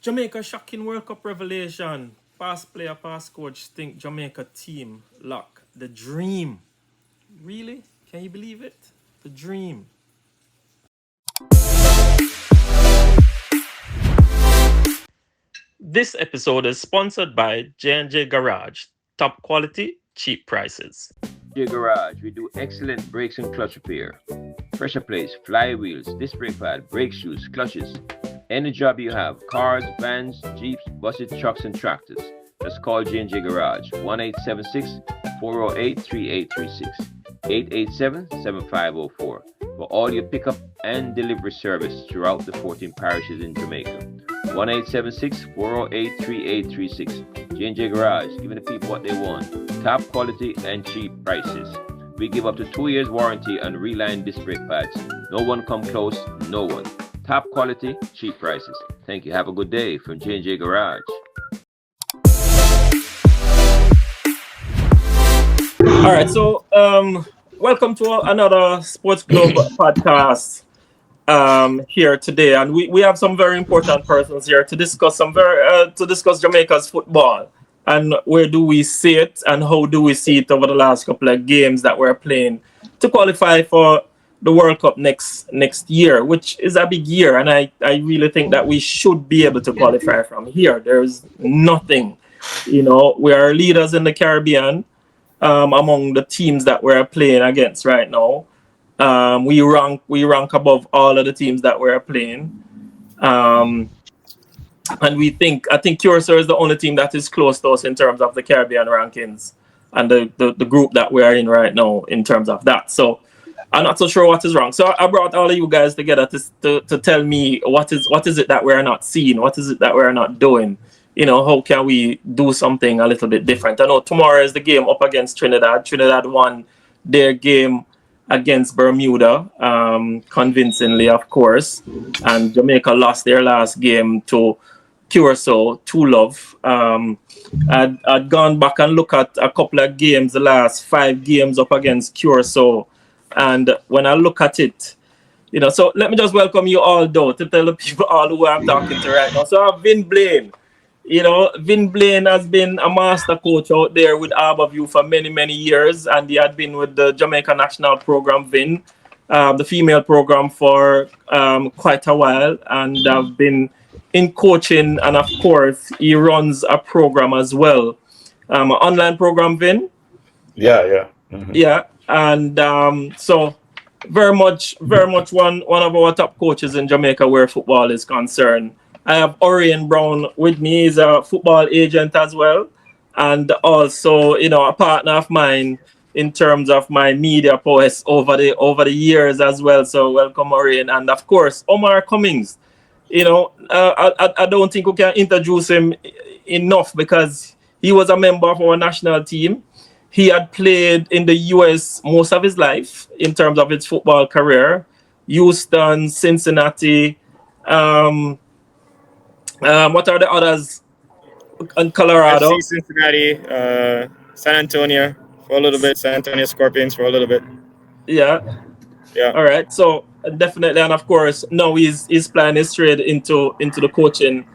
Jamaica shocking World Cup revelation. Past player, past coach think Jamaica team lock. The dream. Really? Can you believe it? The dream. This episode is sponsored by J&J Garage. Top quality, cheap prices. J&J Garage, we do excellent brakes and clutch repair. Pressure plates, flywheels, disc brake pad, brake shoes, clutches. Any job you have, cars, vans, jeeps, buses, trucks, and tractors. Just call J&J Garage, 1-876-408-3836, 887-7504 for all your pickup and delivery service throughout the 14 parishes in Jamaica. 1-876-408-3836. J&J Garage, giving the people what they want. Top quality and cheap prices. We give up to 2 years warranty on reline disc brake pads. No one come close, no one. Top quality, cheap prices. Thank you. Have a good day from J&J Garage. All right, so welcome to another SportGlobe podcast here today, and we have some very important persons here to discuss to discuss Jamaica's football and where do we see it and how do we see it over the last couple of games that we're playing to qualify for the World Cup next year, which is a big year, and I really think that we should be able to qualify from here. There's nothing, we are leaders in the Caribbean. Among the teams that we're playing against right now, we rank above all of the teams that we're playing, and I think Curaçao is the only team that is close to us in terms of the Caribbean rankings and the group that we are in right now in terms of that. So I'm not so sure what is wrong. So I brought all of you guys together to tell me what is it that we're not seeing, what is it that we're not doing. How can we do something a little bit different? I know tomorrow is the game up against Trinidad. Trinidad won their game against Bermuda convincingly, of course. And Jamaica lost their last game to Curaçao 2-0. I'd gone back and looked at a couple of games, the last 5 games up against Curaçao. And when I look at it, so let me just welcome you all, though, to tell the people all who I'm talking to right now. So I've Vin Blaine. Vin Blaine has been a master coach out there with Harborview for many, many years, and he had been with the Jamaica National Program, Vin, the female program, for quite a while, and I've been in coaching, and of course, he runs a program as well, an online program, Vin. Yeah. Mm-hmm. Yeah, and so very much one of our top coaches in Jamaica where football is concerned. I have Orion Brown with me. He's a football agent as well, and also, a partner of mine in terms of my media prowess over the years as well. So welcome, Orion, and of course, Omar Cummings. I don't think we can introduce him enough because he was a member of our national team. He had played in the US most of his life in terms of his football career. Houston, Cincinnati. What are the others? In Colorado, FC Cincinnati, San Antonio for a little bit, San Antonio Scorpions for a little bit. Yeah. All right. So definitely, and of course, now he's planning his trade into the coaching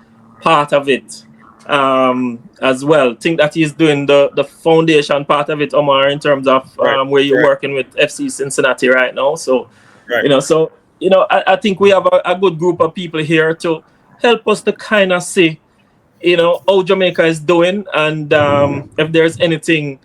part of it as well. Think that he's doing the foundation part of it, Omar, in terms of where you're working with FC Cincinnati right now. So I think we have a good group of people here to help us to kind of see, how Jamaica is doing, and if there's anything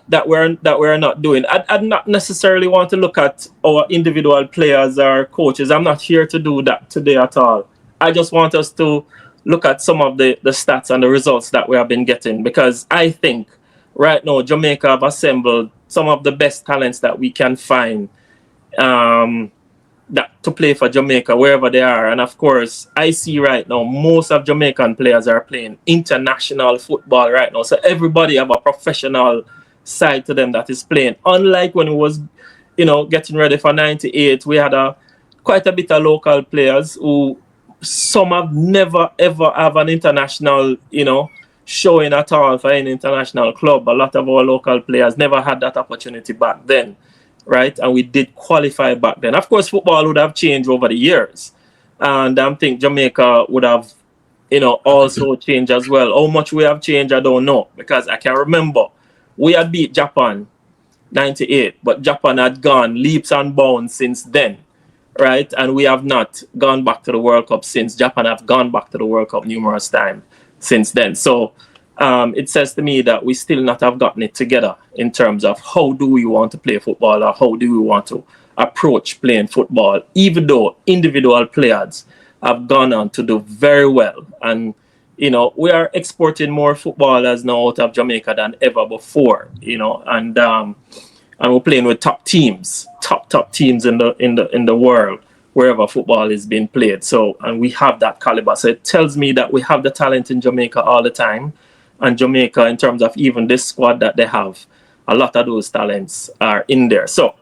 that we're not doing. I'd not necessarily want to look at our individual players or coaches. I'm not here to do that today at all. I just want us to look at some of the stats and the results that we have been getting, because I think right now Jamaica have assembled some of the best talents that we can find that to play for Jamaica wherever they are. And of course, I see right now most of Jamaican players are playing international football right now. So everybody have a professional side to them that is playing. Unlike when it was, getting ready for 98, we had quite a bit of local players who some have never ever have an international, showing at all for any international club. A lot of our local players never had that opportunity back then. Right, and we did qualify back then. Of course, football would have changed over the years, and I think Jamaica would have also changed as well. How much we have changed, I don't know, because I can remember we had beat Japan 98, but Japan had gone leaps and bounds since then, right? And we have not gone back to the World Cup since. Japan have gone back to the World Cup numerous times since then. So it says to me that we still not have gotten it together in terms of how do we want to play football, or how do we want to approach playing football, even though individual players have gone on to do very well. And we are exporting more footballers now out of Jamaica than ever before, and we're playing with top teams in the world wherever football is being played. So, and we have that caliber. So it tells me that we have the talent in Jamaica all the time, and Jamaica, in terms of even this squad that they have, a lot of those talents are in there. So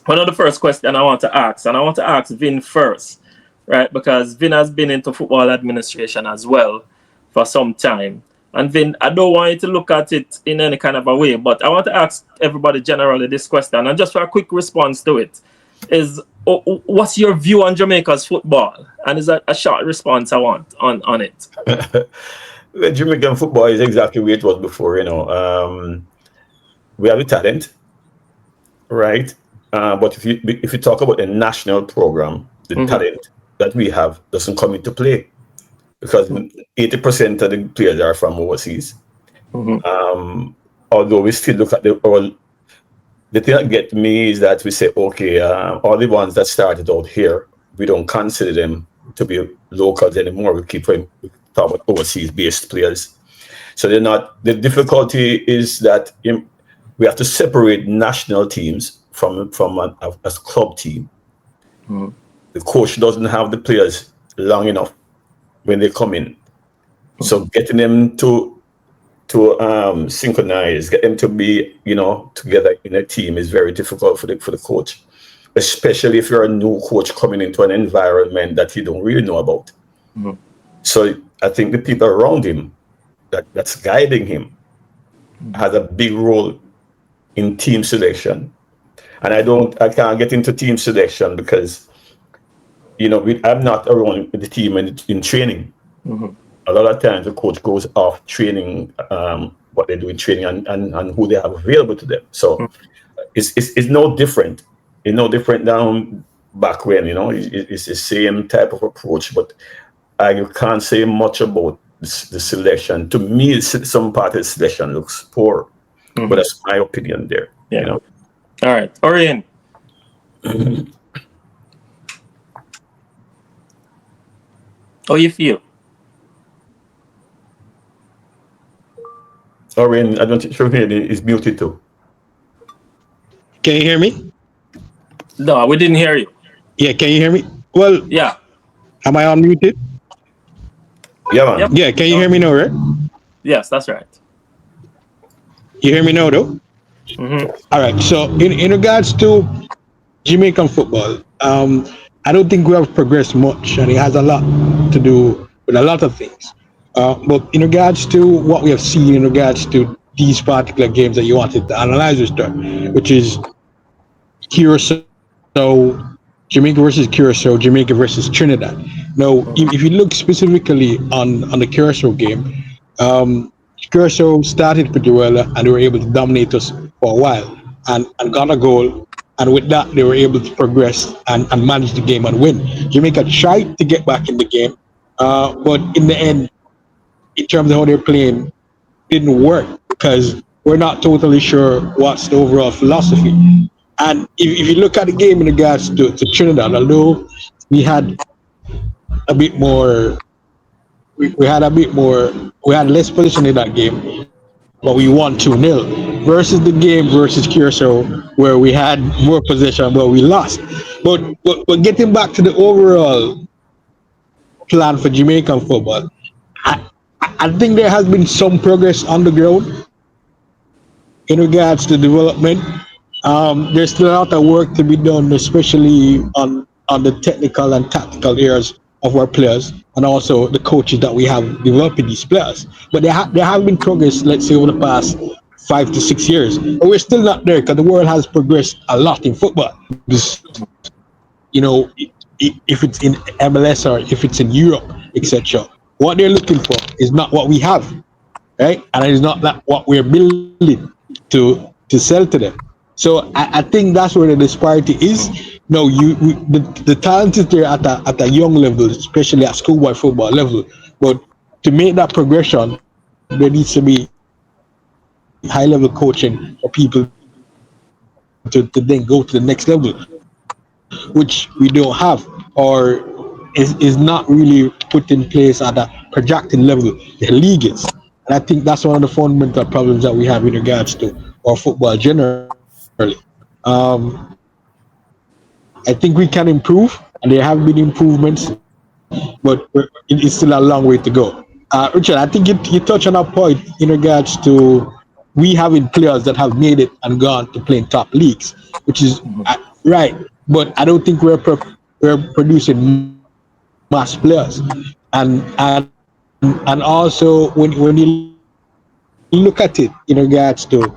one of the first questions I want to ask, and I want to ask Vin first, right? Because Vin has been into football administration as well for some time. And Vin, I don't want you to look at it in any kind of a way, but I want to ask everybody generally this question, and just for a quick response to it, is what's your view on Jamaica's football? And is that a short response I want on it? The Jamaican football is exactly where it was before, we have the talent, right? But if you talk about a national program, the talent that we have doesn't come into play, because 80% of the players are from overseas. Although we still look at the thing that gets me is that we say, okay, all the ones that started out here, we don't consider them to be locals anymore. We keep talking about overseas-based players. So they're not. The difficulty is that we have to separate national teams from a club team. The coach doesn't have the players long enough when they come in. So getting them to synchronize, get them to be, together in a team is very difficult for the coach, especially if you're a new coach coming into an environment that you don't really know about. So I think the people around him that's guiding him has a big role in team selection. And I can't get into team selection because I'm not around the team in training. A lot of times the coach goes off training, what they do in training and who they have available to them. So it's no different. It's no different than back when, it's the same type of approach, but I can't say much about the selection. To me, some part of the selection looks poor, but that's my opinion there. Yeah. All right, Orion. How you feel? Orion, I don't think is muted too. Can you hear me? No, we didn't hear you. Yeah, can you hear me? Well, yeah. Am I unmuted? Yeah, man. Yep. Yeah, can you hear me now, right? Yes, that's right. You hear me now, though? All right. So, in regards to Jamaican football, I don't think we have progressed much, and it has a lot to do with a lot of things. But in regards to what we have seen, in regards to these particular games that you wanted to analyze with, which is Curaçao, Jamaica versus Curaçao, Jamaica versus Trinidad. Now, if you look specifically on the Curaçao game, Curaçao started pretty well and they were able to dominate us for a while and got a goal. And with that, they were able to progress and manage the game and win. Jamaica tried to get back in the game, but in the end, in terms of how they're playing, it didn't work because we're not totally sure what's the overall philosophy. And if you look at the game in regards to Trinidad, although we had a bit more, we had less position in that game, but we won 2-0 versus the game versus Curaçao where we had more possession, but we lost. But getting back to the overall plan for Jamaican football, I think there has been some progress on the ground in regards to development. There's still a lot of work to be done, especially on the technical and tactical areas of our players and also the coaches that we have developing these players. But there have been progress, let's say, over the past 5 to 6 years. But we're still not there because the world has progressed a lot in football. Because, if it's in MLS or if it's in Europe, etc., what they're looking for is not what we have, right? And it's not that what we're building to sell to them. So I think that's where the disparity is. No, the talent is there at a young level, especially at schoolboy football level. But to make that progression, there needs to be high level coaching for people to then go to the next level, which we don't have, or is not really put in place at a projected level the league is. And I think that's one of the fundamental problems that we have in regards to our football generally. I think we can improve, and there have been improvements, but it's still a long way to go. Richard, I think you touch on a point in regards to we having players that have made it and gone to play in top leagues, which is right. But I don't think we're producing mass players, and also when you look at it in regards to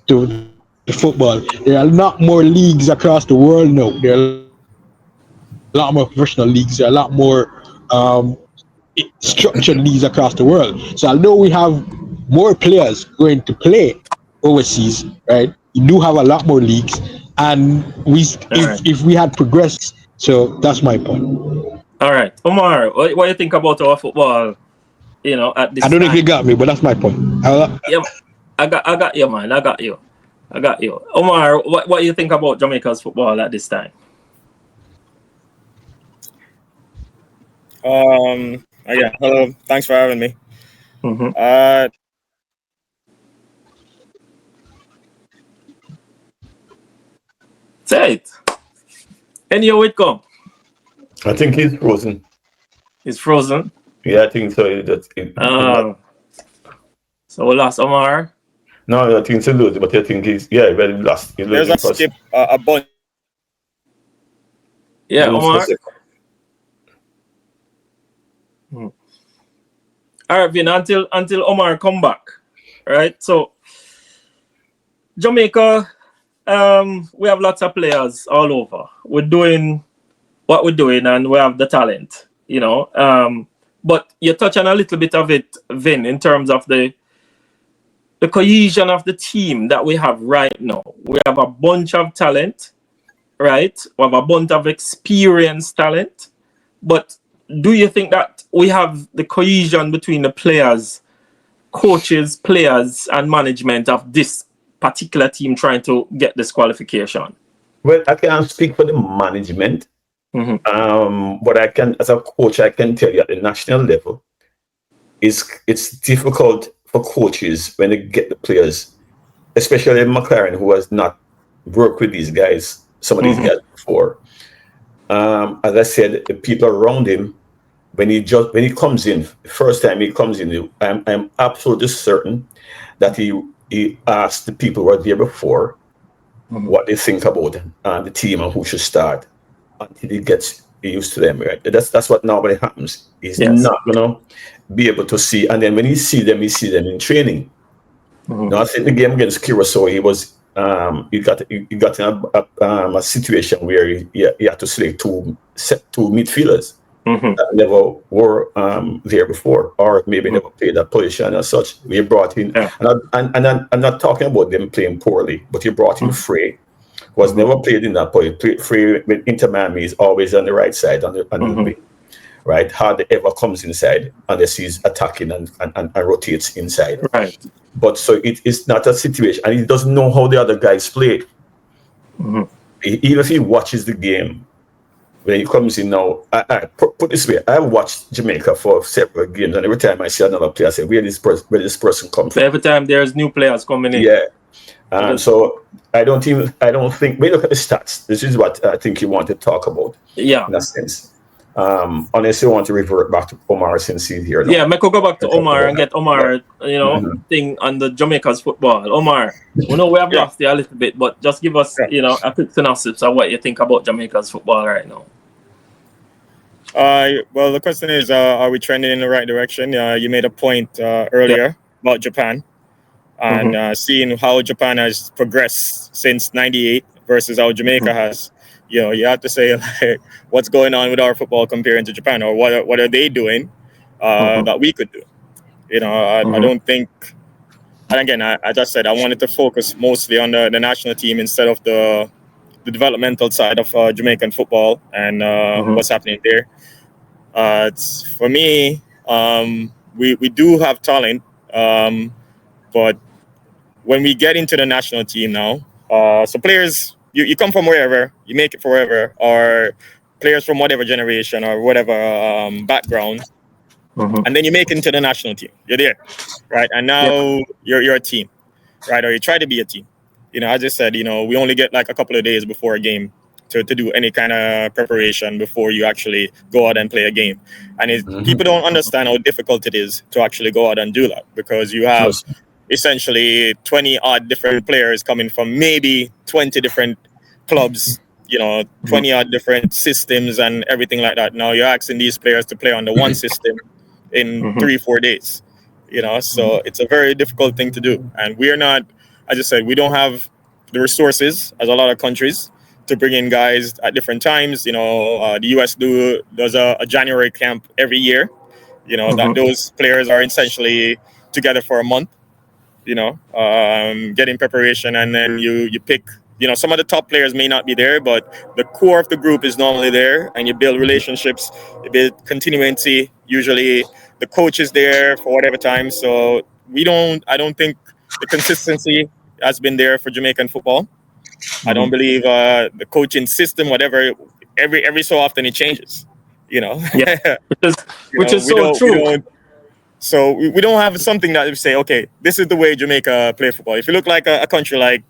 the football, there are a lot more leagues across the world now. There are a lot more professional leagues. There are a lot more structured leagues across the world. So although we have more players going to play overseas, right? You do have a lot more leagues, and if we had progressed, so that's my point. All right, Omar, what do you think about our football? You know, at this I don't know time? if you got me, but that's my point. Yeah, I got you, man. I got you. Omar, what do you think about Jamaica's football at this time? Yeah, hello. Thanks for having me. Say it. Any how it come? I think he's frozen. He's frozen. Yeah, I think so. So we lost Omar. No, I think it's a lose, but I think he's very lost. There's a skip, a bunch. Yeah, Omar. All right, Vin, until Omar come back, right? So Jamaica, we have lots of players all over. We're doing what we're doing, and we have the talent, you know. But you touch on a little bit of it, Vin, in terms of the cohesion of the team that we have right now. We have a bunch of talent, right? We have a bunch of experienced talent, but do you think that we have the cohesion between the players, coaches, players, and management of this particular team trying to get this qualification? Well, I can't speak for the management. But I can, as a coach, I can tell you at the national level, it's difficult for coaches when they get the players, especially McLaren, who has not worked with these guys, some of these guys before. As I said, the people around him, when he comes in, the first time he comes in, I'm absolutely certain that he asked the people who were there before what they think about the team and who should start until he gets used to them, right? That's what normally happens. He's not gonna be able to see, and then when he see them in training. Now I think the game against Curaçao, he got in a situation where he had to select two midfielders that never were there before, or maybe never played that position as such. We brought in, and I'm not talking about them playing poorly, but he brought in Frey, who has never played in that position. Frey with Inter Miami is always on the right side, on the wing, right? Hardly ever comes inside unless he's attacking and rotates inside. Right. But so it's not a situation, and he doesn't know how the other guys play. Even if he watches the game, when he comes in now, I put this way, I've watched Jamaica for several games, and every time I see another player, I say, where this person come from? Every time there's new players coming in. Yeah. So I don't think, when you look at the stats, this is what I think you want to talk about. Yeah. In a sense. Unless you want to revert back to Omar since he's here now. Yeah, make go back to Omar and get Omar, thing on the Jamaica's football. Omar, we know we have lost you a little bit, but just give us, a quick synopsis of what you think about Jamaica's football right now. Well, the question is, are we trending in the right direction? You made a point earlier about Japan and seeing how Japan has progressed since '98 versus how Jamaica has. You have to say, like, what's going on with our football comparing to Japan, or what are they doing that we could do. You know, I don't think. And again, I just said I wanted to focus mostly on the national team instead of the developmental side of Jamaican football and what's happening there. For me, we do have talent, but when we get into the national team now, so players, you come from wherever, you make it forever, or players from whatever generation or whatever background, and then you make it into the national team. You're there, right? And now you're a team, right? Or you try to be a team. You know, as I said, you know, we only get like a couple of days before a game to do any kind of preparation before you actually go out and play a game. And people don't understand how difficult it is to actually go out and do that, because you have essentially 20 odd different players coming from maybe 20 different clubs, you know, 20 odd different systems and everything like that. Now you're asking these players to play on the one system in 3-4 days, you know, so it's a very difficult thing to do. And we're not, as I said, we don't have the resources as a lot of countries to bring in guys at different times. You know, the US does a January camp every year, you know, that those players are essentially together for a month, you know, getting preparation. And then you pick, you know, some of the top players may not be there, but the core of the group is normally there, and you build relationships, you build continuity. Usually the coach is there for whatever time. So I don't think the consistency has been there for Jamaican football. I don't believe the coaching system, whatever, every so often it changes, you know. Which is so true. We don't have something that we say, okay, this is the way Jamaica play football. If you look like a country like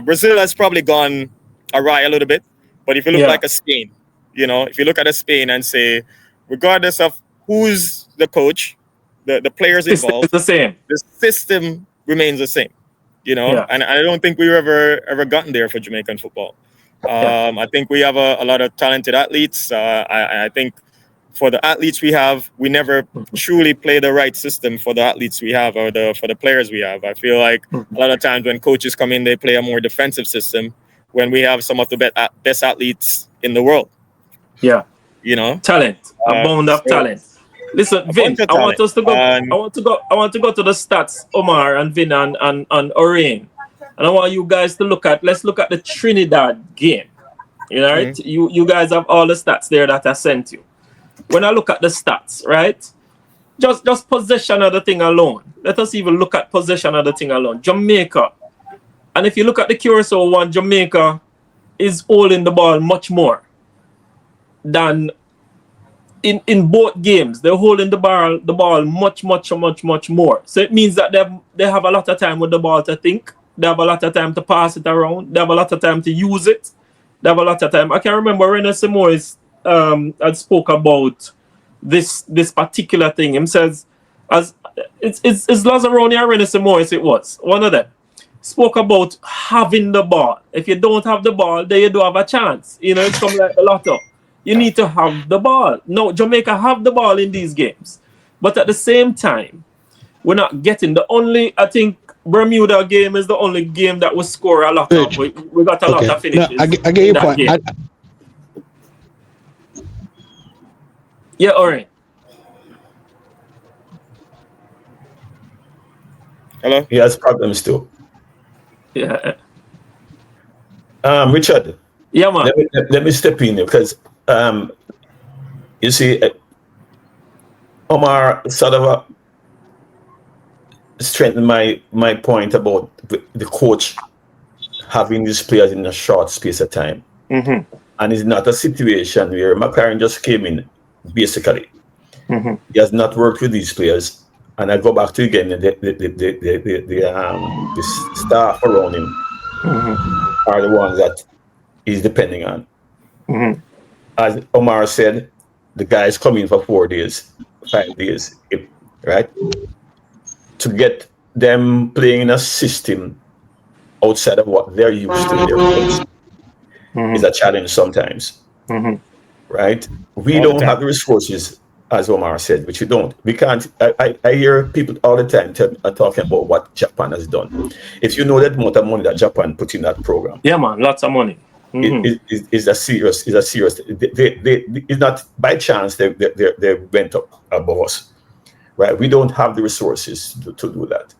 Brazil, has probably gone awry a little bit. But if you look like a Spain, you know, if you look at a Spain and say, regardless of who's the coach, the players involved, it's the same. The system remains the same. You know, and I don't think we've ever gotten there for Jamaican football. I think we have a lot of talented athletes. I think for the athletes we never truly play the right system for the athletes we have, or for the players we have. I feel like a lot of times when coaches come in, they play a more defensive system when we have some of the best athletes in the world. Yeah, you know, talent, a bound of talent. Listen, Vin, I want to go to the stats, Omar and Vin and Orain. And I want you guys to let's look at the Trinidad game. You know, right? You guys have all the stats there that I sent you. When I look at the stats, right? Just possession of the thing alone. Let us even look at possession of the thing alone. Jamaica. And if you look at the Curaçao one, Jamaica is holding the ball much more than in both games. They're holding the ball much more. So it means that they have a lot of time with the ball to think. They have a lot of time to pass it around. They have a lot of time to use it. They have a lot of time. I can remember René Simoes had spoke about this particular thing. He says, as it's Lazzaroni or René Simoes, it was one of them, spoke about having the ball. If you don't have the ball, then you don't have a chance. You know, it's something like a lotto. You need to have the ball. No, Jamaica have the ball in these games. But at the same time, we're not getting I think Bermuda game is the only game that we score a lot of. We got a lot of finishes. No, I get your point. Yeah, all right. Hello? He has problems too. Yeah. Richard. Yeah, man. Let me step in here, because you see, Omar sort of strengthened my point about the coach having these players in a short space of time. And it's not a situation where McLaren just came in, basically. He has not worked with these players. And I go back to again the staff around him are the ones that he's depending on. As Omar said, the guys come in for 4 days, 5 days, right? To get them playing in a system outside of what they're used to, their coach, is a challenge sometimes, right? We don't have the resources, as Omar said, which we don't. We can't. I hear people all the time talking about what Japan has done. If you know that amount of money that Japan put in that program, yeah, man, lots of money. Is a serious. It's not by chance they went up above us. right? We don't have the resources to do that,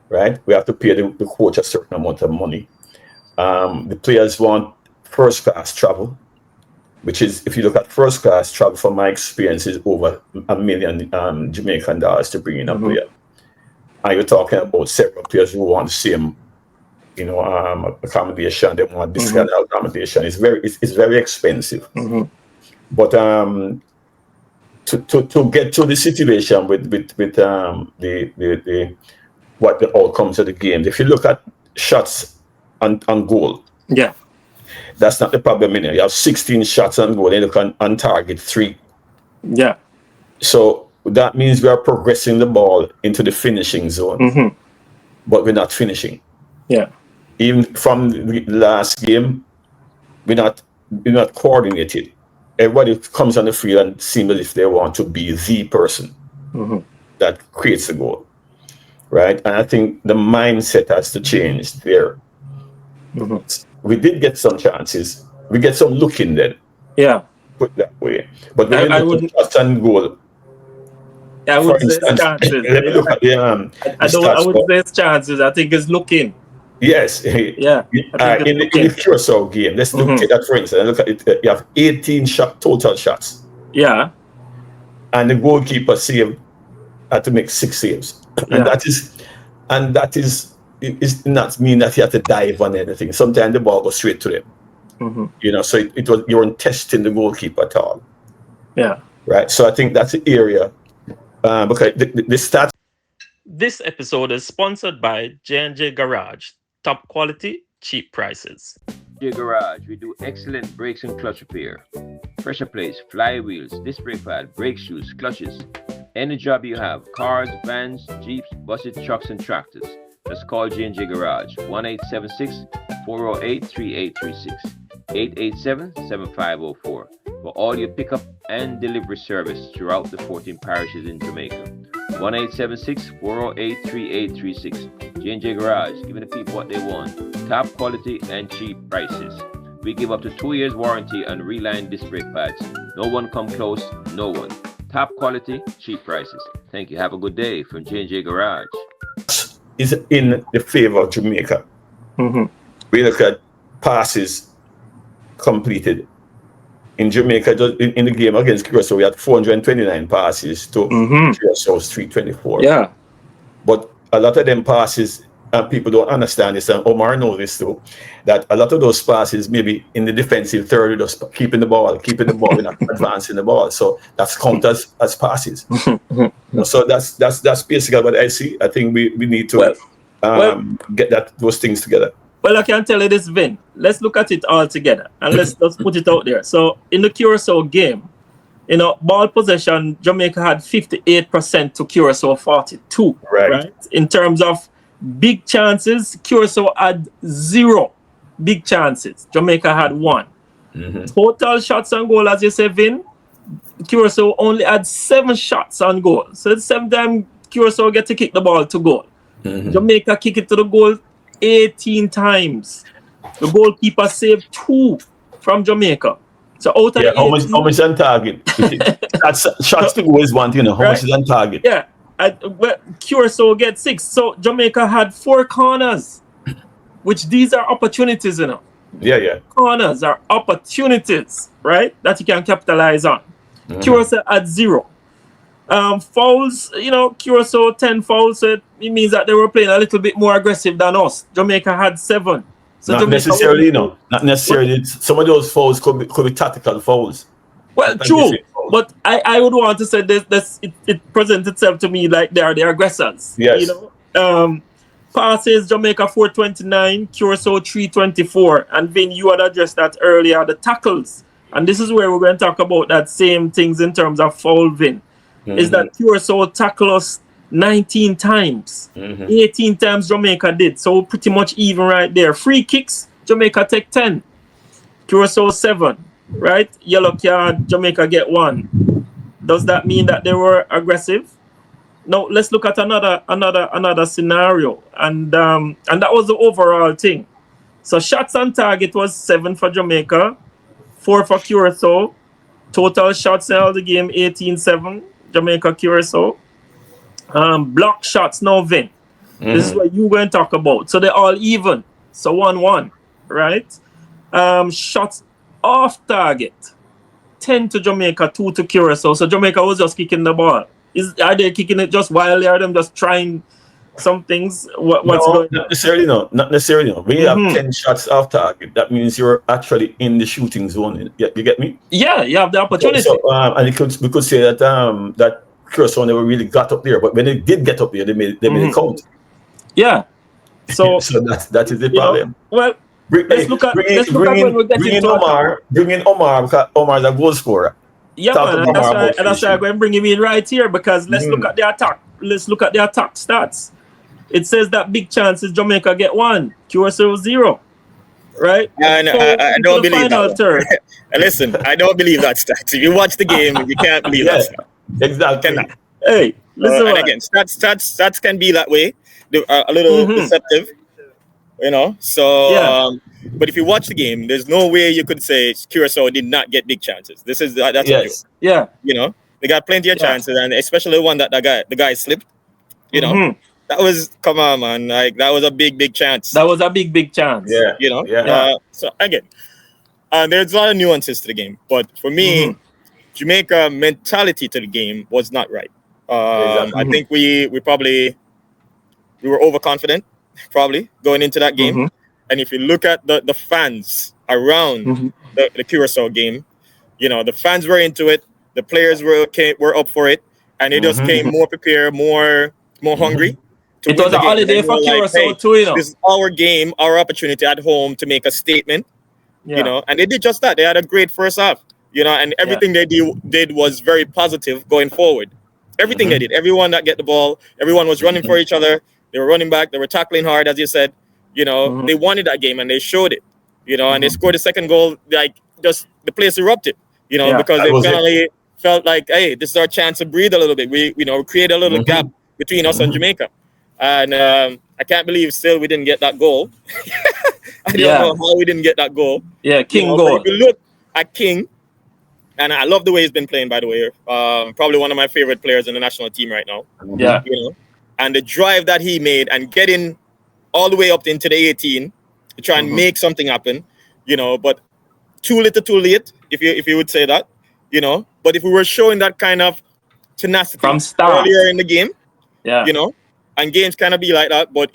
right? We have to pay the coach a certain amount of money. The players want first class travel, which is, if you look at first class travel, from my experience, is over $1 million Jamaican dollars to bring in a player. And you're talking about several players who want the same, accommodation. They want this kind of accommodation. It's very expensive. But to get to the situation with the what the outcomes of the game, if you look at shots on goal, that's not the problem. You have 16 shots on goal, and you can on target 3. So that means we are progressing the ball into the finishing zone, but we're not finishing. Even from the last game, we're not coordinated. Everybody comes on the field and seems as if they want to be the person that creates the goal, right? And I think the mindset has to change there. We did get some chances. We get some look in then. Put that way. But when you look at shots on goal, I would say it's chances. Let me look at the I would say it's chances. I think it's looking. Yes. In the Curaçao game, let's look at that for instance. Look at it. You have 18 total shots. And the goalkeeper had to make 6 saves. And that is not mean that you have to dive on anything. Sometimes the ball goes straight to them. So it was, you weren't testing the goalkeeper at all. Right. So I think that's the area. Because the stats. This episode is sponsored by J&J Garage. Top quality, cheap prices. J&J Garage, we do excellent brakes and clutch repair. Pressure plates, flywheels, disc brake pad, brake shoes, clutches. Any job you have, cars, vans, jeeps, buses, trucks, and tractors. Just call J&J Garage, 1-876-408-3836, 887-7504 for all your pickup and delivery service throughout the 14 parishes in Jamaica. 1-876-408-3836. J&J Garage, giving the people what they want. Top quality and cheap prices. We give up to 2 years warranty on reline disc brake pads. No one come close, no one. Top quality, cheap prices. Thank you. Have a good day from J&J Garage. Is in the favor of Jamaica. We look at passes completed. In Jamaica, in the game against Curaçao, we had 429 passes to Curaçao's 324. But a lot of them passes, people don't understand this, and Omar knows this too, that a lot of those passes maybe in the defensive third, just keeping the ball, and not advancing the ball. So that's counted as passes. So that's basically what I see. I think we need to get those things together. Well, I can tell you this, Vin. Let's look at it all together and let's put it out there. So in the Curaçao game, ball possession, Jamaica had 58% to Curaçao 42. Right? In terms of big chances, Curaçao had 0 big chances. Jamaica had 1. Total shots on goal, as you say, Vin, Curaçao only had 7 shots on goal. So the 7 time Curaçao get to kick the ball to goal. Jamaica kick it to the goal 18 times. The goalkeeper saved 2 from Jamaica. So out of how much on target? Shots to goal is one thing, how much is on target? Curaçao gets 6. So Jamaica had 4 corners, which these are opportunities, Corners are opportunities, right? That you can capitalize on. Curaçao had 0. Fouls, Curaçao 10 fouls, so it means that they were playing a little bit more aggressive than us. Jamaica had 7. So not necessarily, not necessarily. Some of those fouls could be tactical fouls. Well, true, but I would want to say this it presents itself to me like they are the aggressors. Yes. Passes, Jamaica 429, Curaçao 324, and Vin, you had addressed that earlier, the tackles. And this is where we're going to talk about that same things in terms of foul, Vin. Is that Curaçao tackle us 19 times. 18 times Jamaica did. So pretty much even right there. Free kicks, Jamaica take 10. Curaçao 7. Right? Yellow card, Jamaica get 1. Does that mean that they were aggressive? No, let's look at another scenario. And that was the overall thing. So shots on target was 7 for Jamaica, 4 for Curaçao. Total shots in all the game 18-7. Jamaica, Curaçao. Block shots now, Vin. This is what you're going to talk about. So they're all even. So 1-1, right? Shots off target. 10 to Jamaica, 2 to Curaçao. So Jamaica was just kicking the ball. Are they kicking it just wildly? Are them just trying some things? What's going on? Not necessarily, no. Not necessarily, no. When you have 10 shots off target, that means you're actually in the shooting zone. You get me? Yeah, you have the opportunity. And we could say that that Curaçao never really got up there, but when they did get up there, they made it count. Yeah. So that is the problem. Well, let's look at when we get into Omar. Bring in Omar because Omar is a goal scorer. Yeah, man, and that's why I'm going to bring him in right here because let's look at the attack. Let's look at the attack stats. It says that big chances Jamaica get 1, Curaçao 0. Right? And I don't believe that. Listen, I don't believe that stats. If you watch the game, you can't believe that stat. Exactly. Hey, listen. And again, stats can be that way. They're a little deceptive, you know. So, but if you watch the game, there's no way you could say Curaçao did not get big chances. That's a joke. Yeah. You know, they got plenty of chances, and especially the one that the guy slipped. You know, that was, come on, man, like that was a big chance. That was a big chance. Yeah. You know. So again, there's a lot of nuances to the game, but for me, Jamaica mentality to the game was not right. I think we were overconfident, probably going into that game. And if you look at the fans around the Curaçao game, you know, the fans were into it. The players were up for it, and they just came more prepared, more hungry. It was a holiday for Curaçao too, you know. This is our game, our opportunity at home to make a statement. You know, and they did just that. They had a great first half. You know, and everything they did was very positive going forward. Everything they did, everyone that get the ball, everyone was running for each other. They were running back. They were tackling hard, as you said. You know, they wanted that game and they showed it. You know, and they scored the second goal. Like, just the place erupted. You know, because they finally felt like, hey, this is our chance to breathe a little bit. We create a little gap between us and Jamaica. And I can't believe still we didn't get that goal. I don't know how we didn't get that goal. Yeah, King goal. If you look at King, and I love the way he's been playing, by the way. Probably one of my favorite players in the national team right now. Yeah. You know, and the drive that he made and getting all the way up into the 18 to try and make something happen, you know, but too little too late, if you would say that, you know. But if we were showing that kind of tenacity from start earlier in the game, you know, and games kind of be like that. But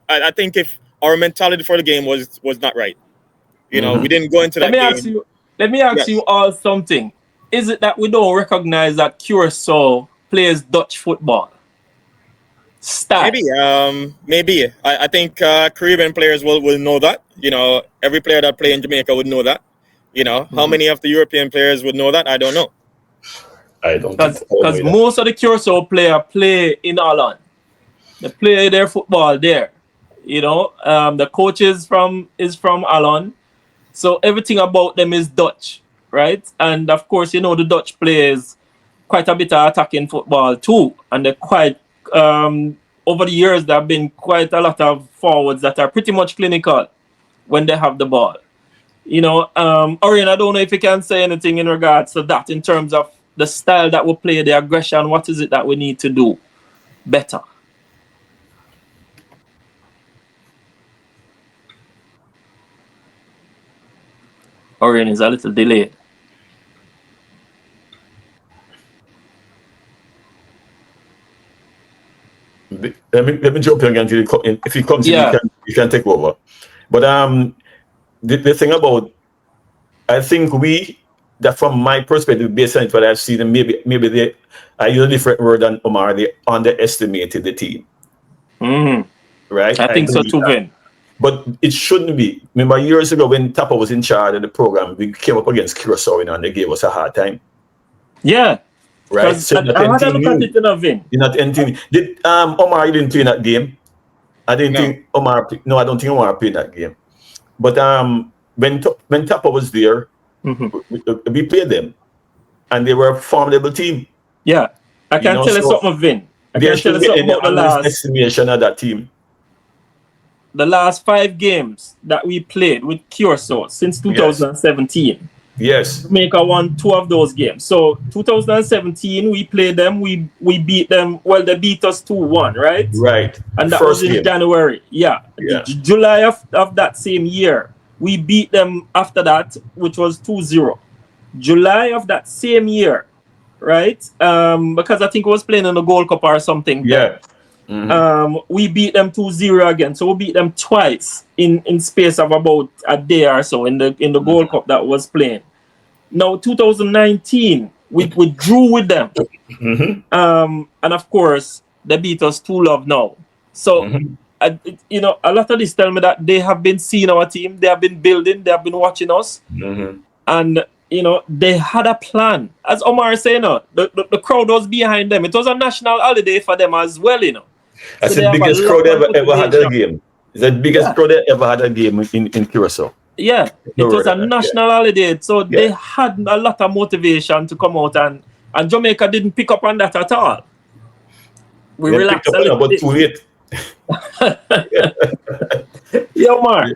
I think if our mentality for the game was not right, you know, we didn't go into that game. Let me ask you all something. Is it that we don't recognize that Curaçao plays Dutch football? Maybe. I think Caribbean players will know that. You know, every player that play in Jamaica would know that. You know, how many of the European players would know that? I don't know. I don't because most of the Curaçao players play in Holland. They play their football there. You know, the coach is from Holland, so everything about them is Dutch, right? And of course, you know, the Dutch plays quite a bit of attacking football too, and they're quite. Over the years, there have been quite a lot of forwards that are pretty much clinical when they have the ball. You know, Orion, I don't know if you can say anything in regards to that in terms of the style that we play, the aggression. What is it that we need to do better? Orion is a little delayed. Let me jump in again. If he comes in, you can take over. But the thing about, I think that from my perspective, based on what I've seen, and maybe they, I use a different word than Omar, they underestimated the team. Right? I think so too, Vin. But it shouldn't be. Remember years ago when Tapa was in charge of the program, we came up against Curaçao and they gave us a hard time. Yeah. Right. So I had a look at it in a Vin. You're not anything. Did Omar didn't play in that game? I didn't think Omar. No, I don't think Omar played in that game. But when Tapa was there, we played them, and they were a formidable team. Yeah, I can tell you something, Vin. I can tell you something about the last estimation of that team. The last 5 games that we played with Curaçao since 2017, Yes. Jamaica won 2 of those games. So 2017, we played them. We beat them. Well, they beat us 2-1, right? Right. And that First was in game. January. Yeah. July of that same year, we beat them after that, which was 2-0. July of that same year, right? Because I think it was playing in the Gold Cup or something. Yeah. We beat them 2-0 again. So we beat them twice in space of about a day or so in the Gold Cup that was playing. Now 2019, we drew with them. And of course, they beat us 2-0 now. So a lot of this tell me that they have been seeing our team, they have been building, they have been watching us, and they had a plan. As Omar said, the crowd was behind them. It was a national holiday for them as well, That's So the biggest crowd ever had a game. It's the biggest crowd ever had a game in Curaçao. Yeah, it was a national holiday, so they had a lot of motivation to come out, and Jamaica didn't pick up on that at all. We relaxed a little bit. Too late. Yeah, Omar.